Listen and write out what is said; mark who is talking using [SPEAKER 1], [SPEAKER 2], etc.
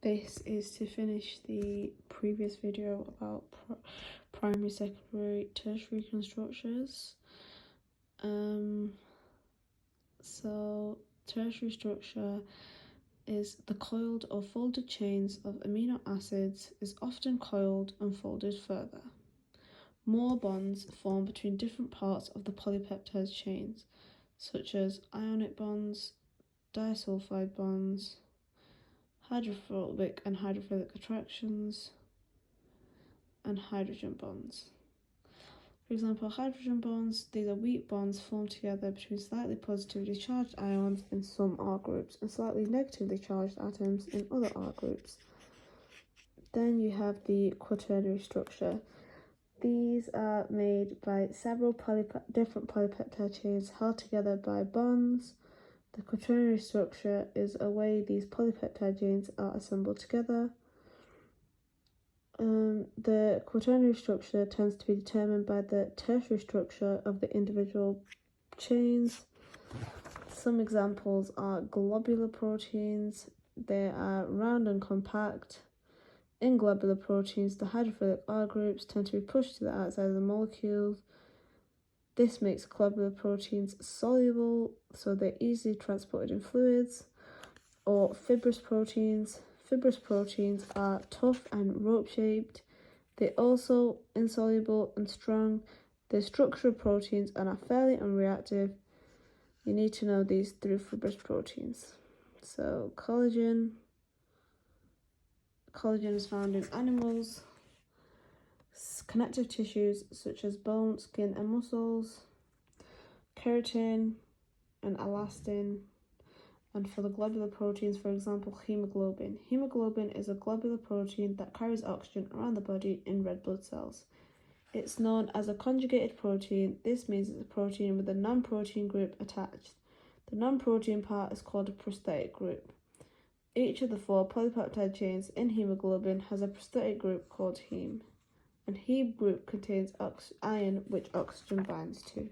[SPEAKER 1] This is to finish the previous video about primary, secondary, tertiary constructures. So tertiary structure is the coiled or folded chains of amino acids is often coiled and folded further. More bonds form between different parts of the polypeptide chains, such as ionic bonds, disulfide bonds, hydrophobic and hydrophilic attractions, and hydrogen bonds. For example, hydrogen bonds, these are weak bonds formed together between slightly positively charged ions in some R groups and slightly negatively charged atoms in other R groups. Then you have the quaternary structure. These are made by several different polypeptide chains held together by bonds. The quaternary structure is a way these polypeptide chains are assembled together. The quaternary structure tends to be determined by the tertiary structure of the individual chains. Some examples are globular proteins. They are round and compact. In globular proteins, the hydrophilic R groups tend to be pushed to the outside of the molecules. This makes globular proteins soluble, so they're easily transported in fluids. Or fibrous proteins. Fibrous proteins are tough and rope-shaped. They're also insoluble and strong. They're structural proteins and are fairly unreactive. You need to know these three fibrous proteins. So collagen. Collagen is found in animals. Connective tissues such as bone, skin, and muscles. Keratin and elastin. And for the globular proteins, for example, hemoglobin. Hemoglobin is a globular protein that carries oxygen around the body in red blood cells. It's known as a conjugated protein. This means it's a protein with a non-protein group attached. The non-protein part is called a prosthetic group. Each of the 4 polypeptide chains in hemoglobin has a prosthetic group called heme. And heme group contains iron which oxygen binds to.